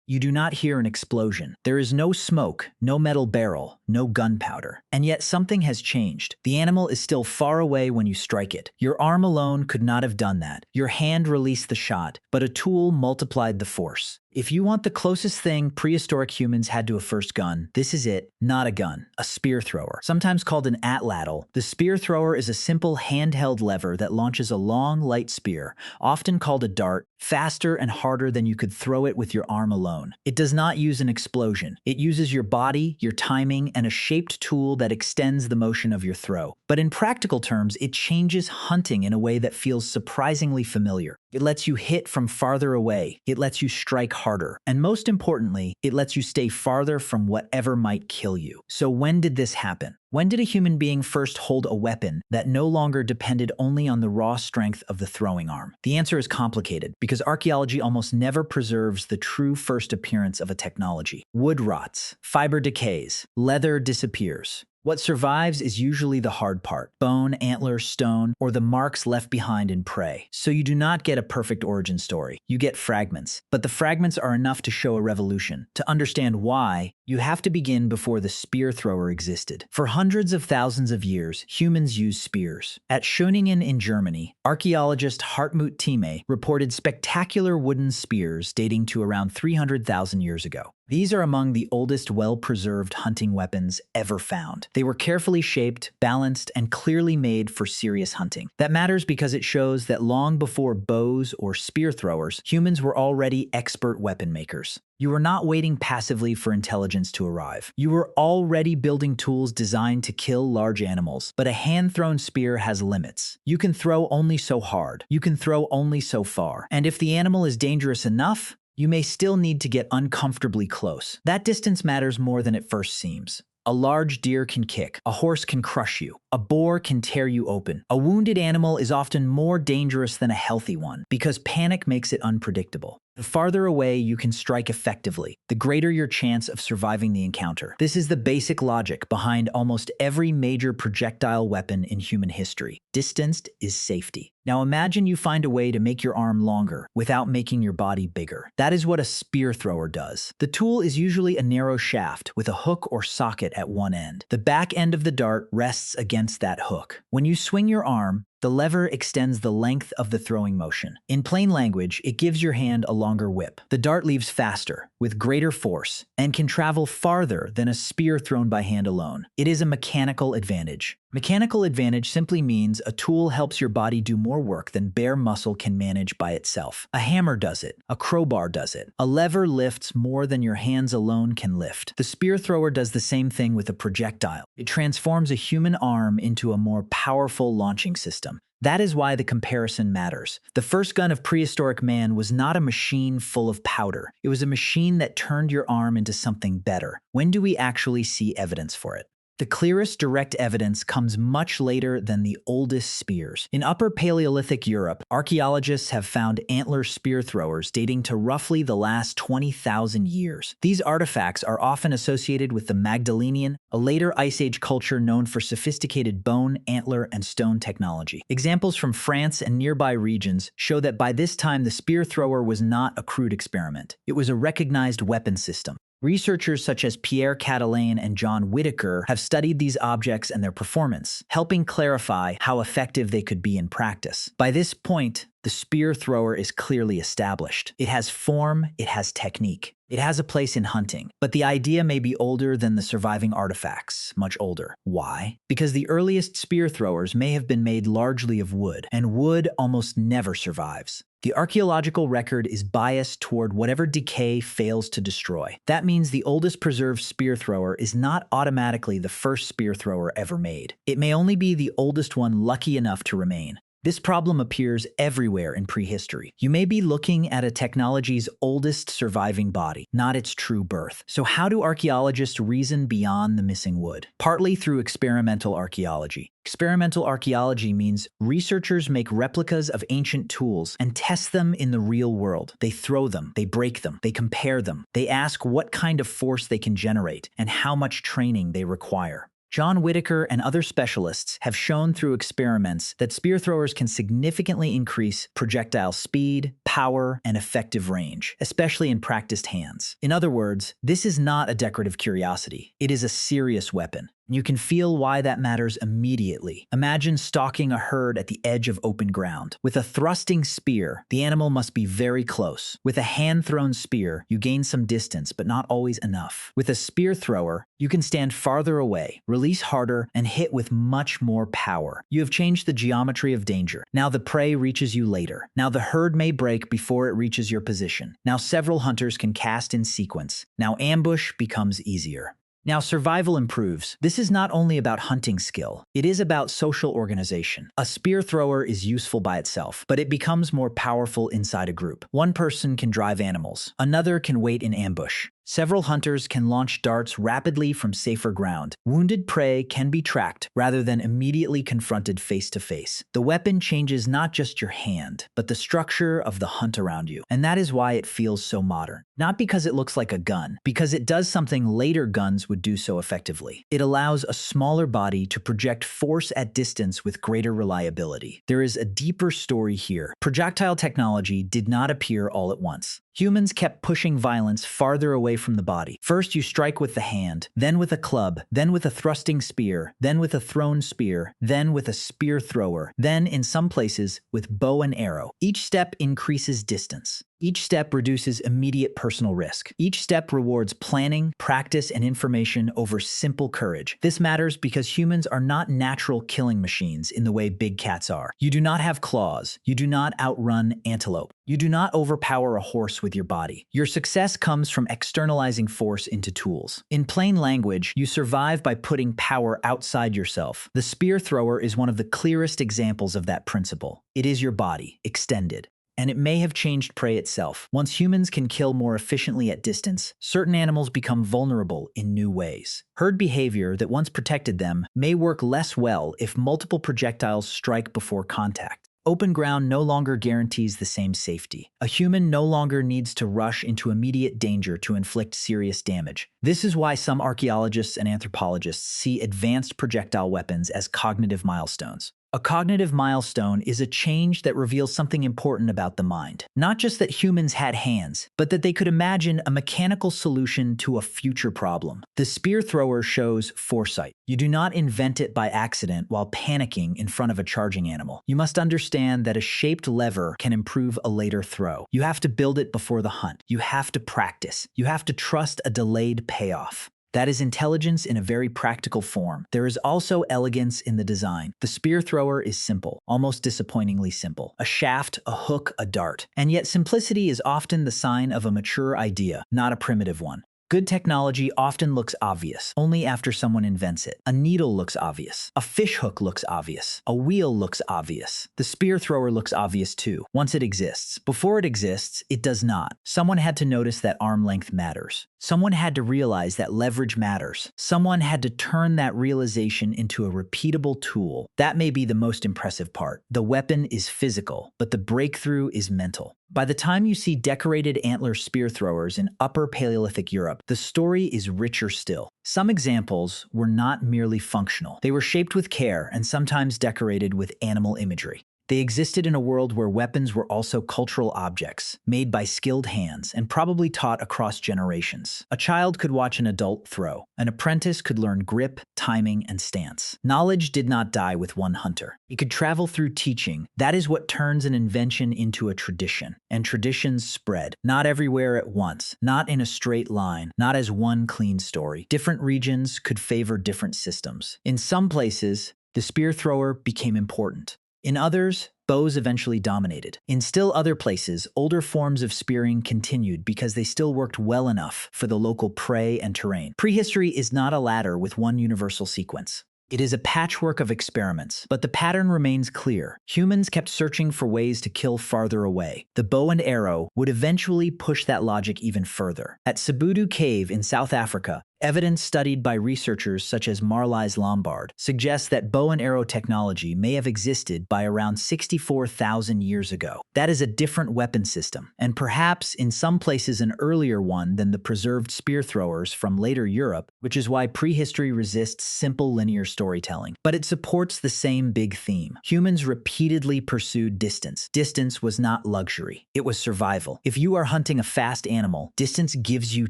You do not hear an explosion. There is no smoke, no metal barrel, no gunpowder. And yet something has changed. The animal is still far away when you strike it. Your arm alone could not have done that. Your hand released the shot, but a tool multiplied the force. If you want the closest thing prehistoric humans had to a first gun, this is it. Not a gun, a spear thrower. Sometimes called an atlatl, the spear thrower is a simple handheld lever that launches a long, light spear, often called a dart, faster and harder than you could throw it with your arm alone. It does not use an explosion. It uses your body, your timing, and a shaped tool that extends the motion of your throw. But in practical terms, it changes hunting in a way that feels surprisingly familiar. It lets you hit from farther away. It lets you strike harder. And most importantly, it lets you stay farther from whatever might kill you. So when did this happen? When did a human being first hold a weapon that no longer depended only on the raw strength of the throwing arm? The answer is complicated because archaeology almost never preserves the true first appearance of a technology. Wood rots, fiber decays, leather disappears. What survives is usually the hard part: bone, antler, stone, or the marks left behind in prey. So you do not get a perfect origin story. You get fragments. But the fragments are enough to show a revolution. To understand why, you have to begin before the spear thrower existed. For hundreds of thousands of years, humans used spears. At Schöningen in Germany, archaeologist Hartmut Thieme reported spectacular wooden spears dating to around 300,000 years ago. These are among the oldest well-preserved hunting weapons ever found. They were carefully shaped, balanced, and clearly made for serious hunting. That matters because it shows that long before bows or spear throwers, humans were already expert weapon makers. You were not waiting passively for intelligence to arrive. You were already building tools designed to kill large animals. But a hand-thrown spear has limits. You can throw only so hard. You can throw only so far. And if the animal is dangerous enough, you may still need to get uncomfortably close. That distance matters more than it first seems. A large deer can kick. A horse can crush you. A boar can tear you open. A wounded animal is often more dangerous than a healthy one because panic makes it unpredictable. The farther away you can strike effectively, the greater your chance of surviving the encounter. This is the basic logic behind almost every major projectile weapon in human history. Distanced is safety. Now imagine you find a way to make your arm longer without making your body bigger. That is what a spear thrower does. The tool is usually a narrow shaft with a hook or socket at one end. The back end of the dart rests against that hook. When you swing your arm, the lever extends the length of the throwing motion. In plain language, it gives your hand a longer whip. The dart leaves faster, with greater force, and can travel farther than a spear thrown by hand alone. It is a mechanical advantage. Mechanical advantage simply means a tool helps your body do more work than bare muscle can manage by itself. A hammer does it. A crowbar does it. A lever lifts more than your hands alone can lift. The spear thrower does the same thing with a projectile. It transforms a human arm into a more powerful launching system. That is why the comparison matters. The first gun of prehistoric man was not a machine full of powder. It was a machine that turned your arm into something better. When do we actually see evidence for it? The clearest direct evidence comes much later than the oldest spears. In Upper Paleolithic Europe, archaeologists have found antler spear throwers dating to roughly the last 20,000 years. These artifacts are often associated with the Magdalenian, a later Ice Age culture known for sophisticated bone, antler, and stone technology. Examples from France and nearby regions show that by this time the spear thrower was not a crude experiment. It was a recognized weapon system. Researchers such as Pierre Catalan and John Whitaker have studied these objects and their performance, helping clarify how effective they could be in practice. By this point, the spear thrower is clearly established. It has form, it has technique. It has a place in hunting, but the idea may be older than the surviving artifacts, much older. Why? Because the earliest spear throwers may have been made largely of wood, and wood almost never survives. The archaeological record is biased toward whatever decay fails to destroy. That means the oldest preserved spear thrower is not automatically the first spear thrower ever made. It may only be the oldest one lucky enough to remain. This problem appears everywhere in prehistory. You may be looking at a technology's oldest surviving body, not its true birth. So how do archaeologists reason beyond the missing wood? Partly through experimental archaeology. Experimental archaeology means researchers make replicas of ancient tools and test them in the real world. They throw them, they break them, they compare them. They ask what kind of force they can generate and how much training they require. John Whitaker and other specialists have shown through experiments that spear throwers can significantly increase projectile speed, power and effective range, especially in practiced hands. In other words, this is not a decorative curiosity. It is a serious weapon. You can feel why that matters immediately. Imagine stalking a herd at the edge of open ground. With a thrusting spear, the animal must be very close. With a hand-thrown spear, you gain some distance, but not always enough. With a spear thrower, you can stand farther away, release harder, and hit with much more power. You have changed the geometry of danger. Now the prey reaches you later. Now the herd may break before it reaches your position. Now several hunters can cast in sequence. Now ambush becomes easier. Now, survival improves. This is not only about hunting skill, it is about social organization. A spear thrower is useful by itself, but it becomes more powerful inside a group. One person can drive animals, another can wait in ambush. Several hunters can launch darts rapidly from safer ground. Wounded prey can be tracked rather than immediately confronted face to face. The weapon changes not just your hand, but the structure of the hunt around you. And that is why it feels so modern. Not because it looks like a gun, because it does something later guns would do so effectively. It allows a smaller body to project force at distance with greater reliability. There is a deeper story here. Projectile technology did not appear all at once. Humans kept pushing violence farther away from the body. First, you strike with the hand, then with a club, then with a thrusting spear, then with a thrown spear, then with a spear thrower, then, in some places, with bow and arrow. Each step increases distance. Each step reduces immediate personal risk. Each step rewards planning, practice, and information over simple courage. This matters because humans are not natural killing machines in the way big cats are. You do not have claws. You do not outrun antelope. You do not overpower a horse with your body. Your success comes from externalizing force into tools. In plain language, you survive by putting power outside yourself. The spear thrower is one of the clearest examples of that principle. It is your body, extended. And it may have changed prey itself. Once humans can kill more efficiently at distance, certain animals become vulnerable in new ways. Herd behavior that once protected them may work less well if multiple projectiles strike before contact. Open ground no longer guarantees the same safety. A human no longer needs to rush into immediate danger to inflict serious damage. This is why some archaeologists and anthropologists see advanced projectile weapons as cognitive milestones. A cognitive milestone is a change that reveals something important about the mind. Not just that humans had hands, but that they could imagine a mechanical solution to a future problem. The spear thrower shows foresight. You do not invent it by accident while panicking in front of a charging animal. You must understand that a shaped lever can improve a later throw. You have to build it before the hunt. You have to practice. You have to trust a delayed payoff. That is intelligence in a very practical form. There is also elegance in the design. The spear thrower is simple, almost disappointingly simple. A shaft, a hook, a dart. And yet simplicity is often the sign of a mature idea, not a primitive one. Good technology often looks obvious, only after someone invents it. A needle looks obvious. A fish hook looks obvious. A wheel looks obvious. The spear thrower looks obvious too, once it exists. Before it exists, it does not. Someone had to notice that arm length matters. Someone had to realize that leverage matters. Someone had to turn that realization into a repeatable tool. That may be the most impressive part. The weapon is physical, but the breakthrough is mental. By the time you see decorated antler spear throwers in Upper Paleolithic Europe, the story is richer still. Some examples were not merely functional. They were shaped with care and sometimes decorated with animal imagery. They existed in a world where weapons were also cultural objects, made by skilled hands and probably taught across generations. A child could watch an adult throw. An apprentice could learn grip, timing, and stance. Knowledge did not die with one hunter. It could travel through teaching. That is what turns an invention into a tradition. And traditions spread, not everywhere at once, not in a straight line, not as one clean story. Different regions could favor different systems. In some places, the spear thrower became important. In others, bows eventually dominated. In still other places, older forms of spearing continued because they still worked well enough for the local prey and terrain. Prehistory is not a ladder with one universal sequence. It is a patchwork of experiments, but the pattern remains clear. Humans kept searching for ways to kill farther away. The bow and arrow would eventually push that logic even further. At Sabudu Cave in South Africa, Evidence studied by researchers such as Marlies Lombard suggests that bow and arrow technology may have existed by around 64,000 years ago. That is a different weapon system, and perhaps in some places an earlier one than the preserved spear throwers from later Europe, which is why prehistory resists simple linear storytelling. But it supports the same big theme. Humans repeatedly pursued distance. Distance was not luxury, it was survival. If you are hunting a fast animal, distance gives you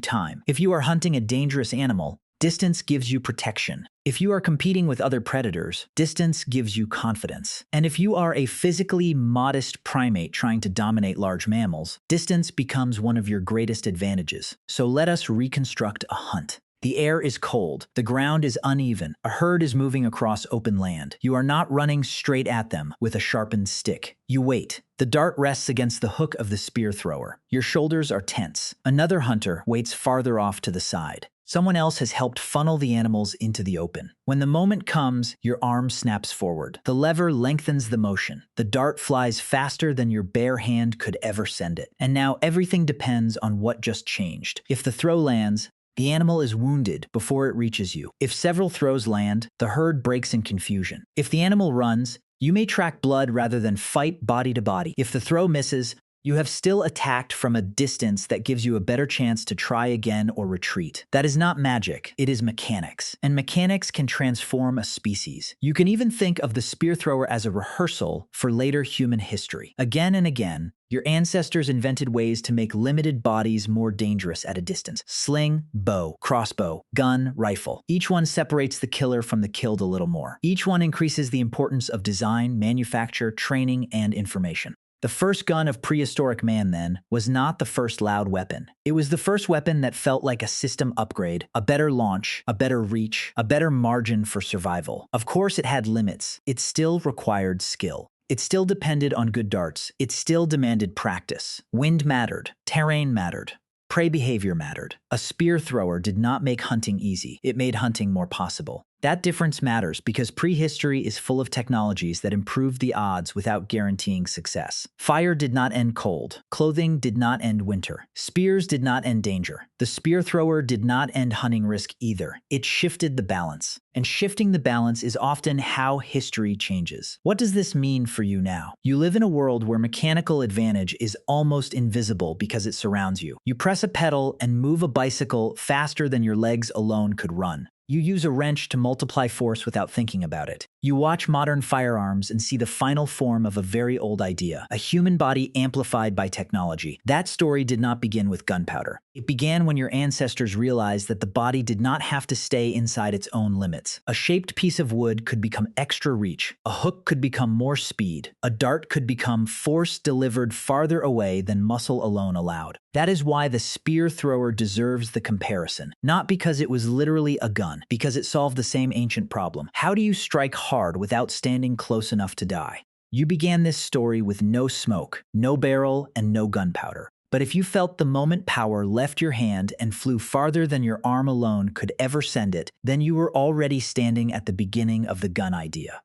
time. If you are hunting a dangerous animal, distance gives you protection. If you are competing with other predators, distance gives you confidence. And if you are a physically modest primate trying to dominate large mammals, distance becomes one of your greatest advantages. So let us reconstruct a hunt. The air is cold, the ground is uneven, a herd is moving across open land. You are not running straight at them with a sharpened stick. You wait. The dart rests against the hook of the spear thrower. Your shoulders are tense. Another hunter waits farther off to the side. Someone else has helped funnel the animals into the open. When the moment comes, your arm snaps forward. The lever lengthens the motion. The dart flies faster than your bare hand could ever send it. And now everything depends on what just changed. If the throw lands, the animal is wounded before it reaches you. If several throws land, the herd breaks in confusion. If the animal runs, you may track blood rather than fight body to body. If the throw misses, you have still attacked from a distance that gives you a better chance to try again or retreat. That is not magic, it is mechanics. And mechanics can transform a species. You can even think of the spear thrower as a rehearsal for later human history. Again and again, your ancestors invented ways to make limited bodies more dangerous at a distance. Sling, bow, crossbow, gun, rifle. Each one separates the killer from the killed a little more. Each one increases the importance of design, manufacture, training, and information. The first gun of prehistoric man, then, was not the first loud weapon. It was the first weapon that felt like a system upgrade, a better launch, a better reach, a better margin for survival. Of course, it had limits. It still required skill. It still depended on good darts. It still demanded practice. Wind mattered. Terrain mattered. Prey behavior mattered. A spear thrower did not make hunting easy. It made hunting more possible. That difference matters because prehistory is full of technologies that improved the odds without guaranteeing success. Fire did not end cold. Clothing did not end winter. Spears did not end danger. The spear thrower did not end hunting risk either. It shifted the balance. And shifting the balance is often how history changes. What does this mean for you now? You live in a world where mechanical advantage is almost invisible because it surrounds you. You press a pedal and move a bicycle faster than your legs alone could run. You use a wrench to multiply force without thinking about it. You watch modern firearms and see the final form of a very old idea, a human body amplified by technology. That story did not begin with gunpowder. It began when your ancestors realized that the body did not have to stay inside its own limits. A shaped piece of wood could become extra reach. A hook could become more speed. A dart could become force delivered farther away than muscle alone allowed. That is why the spear thrower deserves the comparison. Not because it was literally a gun, because it solved the same ancient problem. How do you strike hard without standing close enough to die? You began this story with no smoke, no barrel, and no gunpowder. But if you felt the moment power left your hand and flew farther than your arm alone could ever send it, then you were already standing at the beginning of the gun idea.